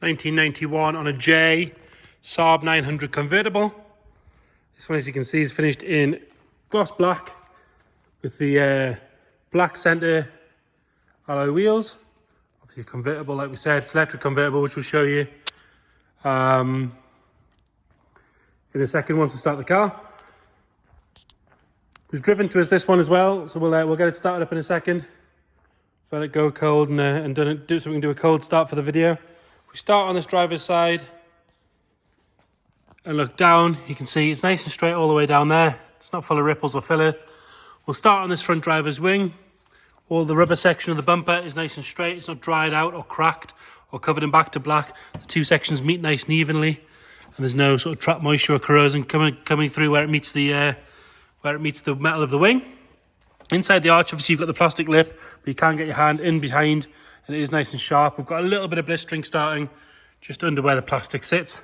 1991 on a J Saab 900 convertible. This one, as you can see, is finished in gloss black with the black center alloy wheels. Obviously convertible, like we said, it's electric convertible, which we'll show you in a second once we start the car. It was driven to us, this one as well, so we'll get it started up in a second. Let it go cold and so we can do a cold start for the video. We start on this driver's side and look down. You can see it's nice and straight all the way down there. It's not full of ripples or filler. We'll start on this front driver's wing. All the rubber section of the bumper is nice and straight. It's not dried out or cracked or covered in back to black. The two sections meet nice and evenly, and there's no sort of trapped moisture or corrosion coming through where it meets the metal of the wing. Inside the arch, obviously, you've got the plastic lip, but you can get your hand in behind, and it is nice and sharp. We've got a little bit of blistering starting just under where the plastic sits.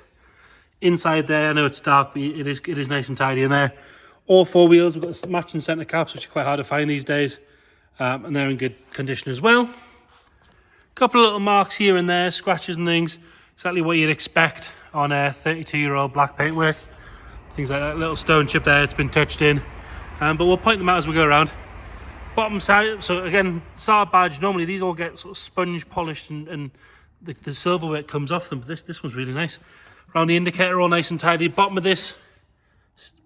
Inside there, I know it's dark, but it is nice and tidy in there. All four wheels, we've got the matching centre caps, which are quite hard to find these days, and they're in good condition as well. A couple of little marks here and there, scratches and things, exactly what you'd expect on a 32-year-old black paintwork. Things like that little stone chip there, it's been touched in, but we'll point them out as we go around. Bottom side, so again, Saab badge, normally these all get sort of sponge polished and the silverware comes off them, but this one's really nice. Around the indicator, all nice and tidy. Bottom of this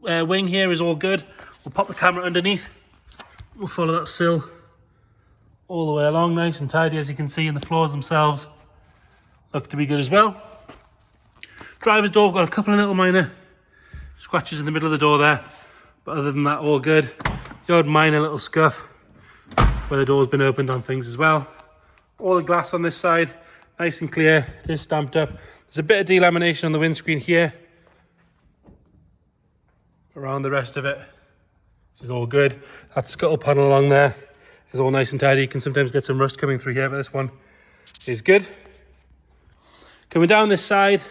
wing here is all good. We'll pop the camera underneath. We'll follow that sill all the way along, nice and tidy, as you can see, and the floors themselves look to be good as well. Driver's door, got a couple of little minor scratches in the middle of the door there, but other than that, all good. The odd minor little scuff where the door's been opened on things as well. All the glass on this side, nice and clear. It is stamped up. There's a bit of delamination on the windscreen here. Around the rest of it is all good. That scuttle panel along there is all nice and tidy. You can sometimes get some rust coming through here, but this one is good. Coming down this side,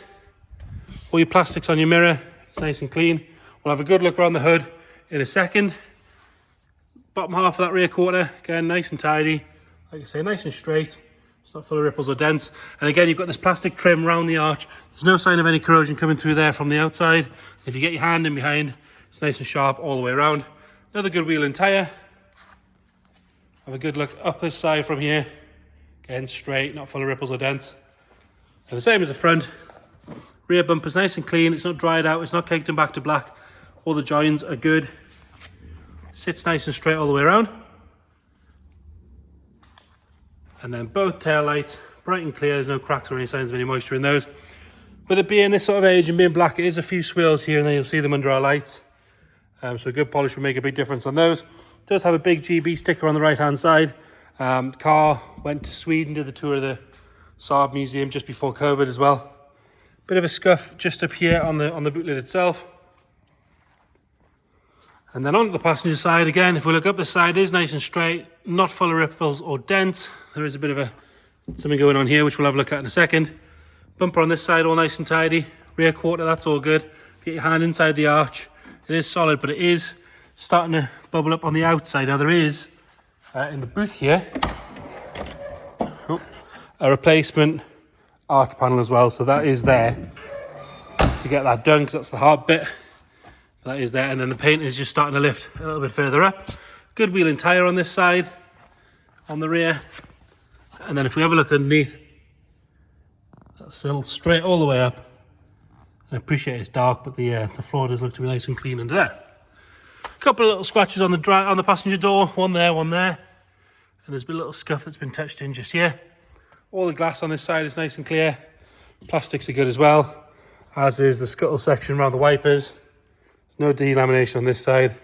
all your plastics on your mirror, it's nice and clean. We'll have a good look around the hood in a second. Bottom half of that rear quarter, again, nice and tidy. Like I say, nice and straight. It's not full of ripples or dents. And again, you've got this plastic trim around the arch. There's no sign of any corrosion coming through there from the outside. If you get your hand in behind, it's nice and sharp all the way around. Another good wheel and tyre. Have a good look up this side from here. Again, straight, not full of ripples or dents. And the same as the front. Rear bumper's nice and clean. It's not dried out. It's not caked in back to black. All the joins are good. Sits nice and straight all the way around. And then both tail lights, bright and clear. There's no cracks or any signs of any moisture in those. With it being this sort of age and being black, it is a few swirls here and there. You'll see them under our lights. So a good polish will make a big difference on those. It does have a big GB sticker on the right-hand side. The car went to Sweden, did the tour of the Saab museum just before COVID as well. Bit of a scuff just up here on the boot lid itself. And then onto the passenger side again, if we look up the side, it is nice and straight, not full of ripples or dents. There is a bit of something going on here, which we'll have a look at in a second. Bumper on this side, all nice and tidy. Rear quarter, that's all good. Get your hand inside the arch. It is solid, but it is starting to bubble up on the outside. Now there is, in the boot here, a replacement arch panel as well. So that is there to get that done, because that's the hard bit. That is there, and then the paint is just starting to lift a little bit further up. Good wheel and tyre on this side, on the rear. And then if we have a look underneath, that's still straight all the way up. I appreciate it's dark, but the floor does look to be nice and clean under there. A couple of little scratches on the passenger door, one there, and there's a little scuff that's been touched in just here. All the glass on this side is nice and clear. Plastics are good as well, as is the scuttle section around the wipers. There's no delamination on this side.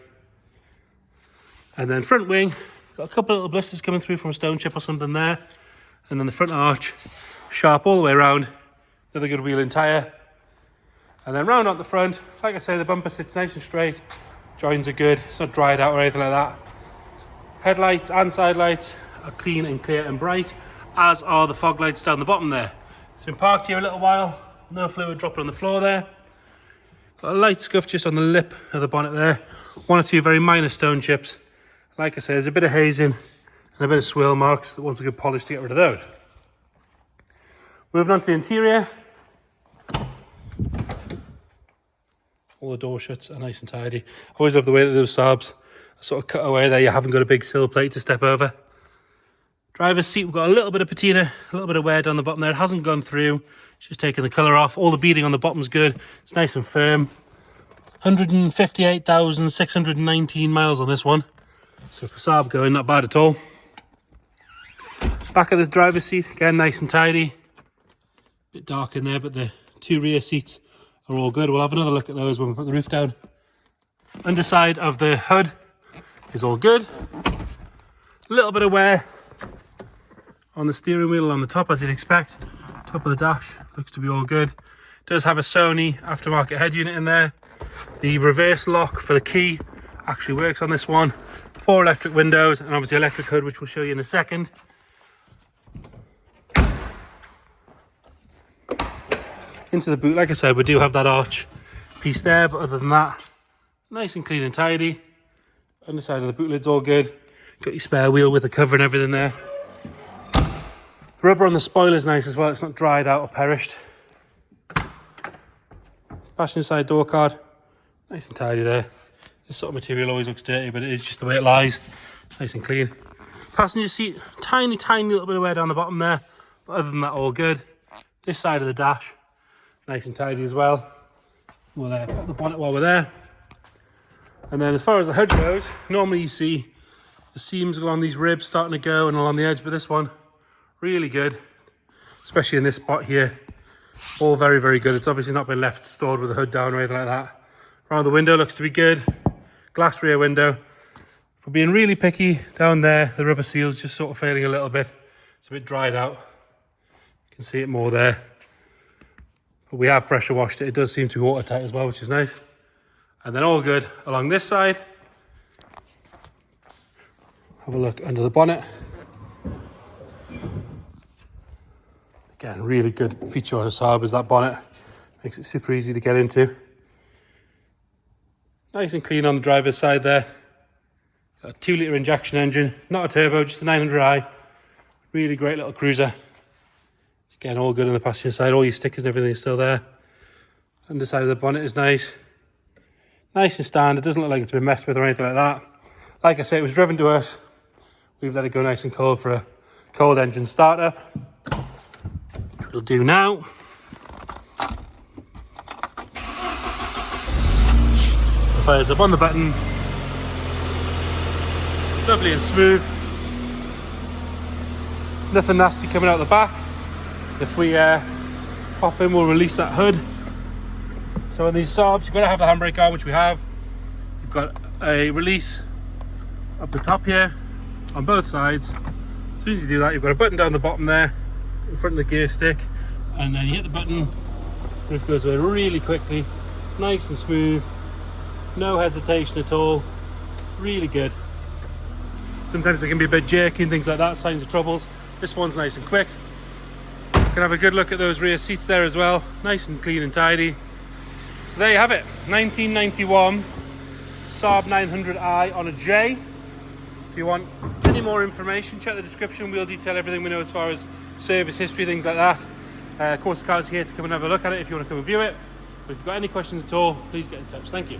And then front wing, got a couple of little blisters coming through from a stone chip or something there. And then the front arch, sharp all the way around. Another good wheel and tyre. And then round out the front, like I say, the bumper sits nice and straight. Joins are good, it's not dried out or anything like that. Headlights and side lights are clean and clear and bright, as are the fog lights down the bottom there. It's been parked here a little while, no fluid dropping on the floor there. Got a light scuff just on the lip of the bonnet there. One or two very minor stone chips. Like I say, there's a bit of hazing and a bit of swirl marks that wants a good polish to get rid of those. Moving on to the interior. All the door shuts are nice and tidy. I always love the way that those Saabs are sort of cut away there. You haven't got a big sill plate to step over. Driver's seat, we've got a little bit of patina, a little bit of wear down the bottom there. It hasn't gone through. It's just taken the colour off. All the beading on the bottom's good. It's nice and firm. 158,619 miles on this one. So for Saab going, not bad at all. Back of the driver's seat, again, nice and tidy. Bit dark in there, but the two rear seats are all good. We'll have another look at those when we put the roof down. Underside of the hood is all good. A little bit of wear on the steering wheel on the top, as you'd expect. Top of the dash looks to be all good. It does have a Sony aftermarket head unit in there. The reverse lock for the key actually works on this one. 4 electric windows and obviously electric hood, which we'll show you in a second. Into the boot, like I said, we do have that arch piece there, but other than that, nice and clean and tidy. Underside of the boot lid's all good. Got your spare wheel with the cover and everything there. Rubber on the spoiler's nice as well, it's not dried out or perished. Passenger side door card, nice and tidy there. This sort of material always looks dirty, but it is just the way it lies. Nice and clean. Passenger seat, tiny little bit of wear down the bottom there, but other than that, all good. This side of the dash, nice and tidy as well. We'll put the bonnet while we're there. And then as far as the hood goes, normally you see the seams along these ribs starting to go and along the edge, but this one, really good, especially in this spot here. All very, very good. It's obviously not been left stored with the hood down or anything like that. Around the window looks to be good. Glass rear window. For being really picky, down there, the rubber seal's just sort of failing a little bit. It's a bit dried out. You can see it more there. But we have pressure washed it. It does seem to be watertight as well, which is nice. And then all good along this side. Have a look under the bonnet. Again, really good feature on a Saab is that bonnet. Makes it super easy to get into. Nice and clean on the driver's side there. Got a 2-litre injection engine, not a turbo, just a 900i. Really great little cruiser. Again, all good on the passenger side. All your stickers and everything is still there. Underside of the bonnet is nice. Nice and standard. Doesn't look like it's been messed with or anything like that. Like I say, it was driven to us. We've let it go nice and cold for a cold engine startup. Which we'll do now. Fires up on the button. Lovely and smooth. Nothing nasty coming out the back. If we pop in, we'll release that hood. So on these Saabs, you've got to have the handbrake on, which we have. You've got a release up the top here on both sides. As soon as you do that, you've got a button down the bottom there in front of the gear stick, and then you hit the button. Roof goes away really quickly, nice and smooth. No hesitation at all. Really good. Sometimes they can be a bit jerky and things like that, signs of troubles. This one's nice and quick. Can have a good look at those rear seats there as well. Nice and clean and tidy. So there you have it. 1991 Saab 900i on a J. If you want any more information, check the description. We'll detail everything we know as far as service history, things like that. Of course, the car's here to come and have a look at it if you want to come and view it. But if you've got any questions at all, please get in touch. Thank you.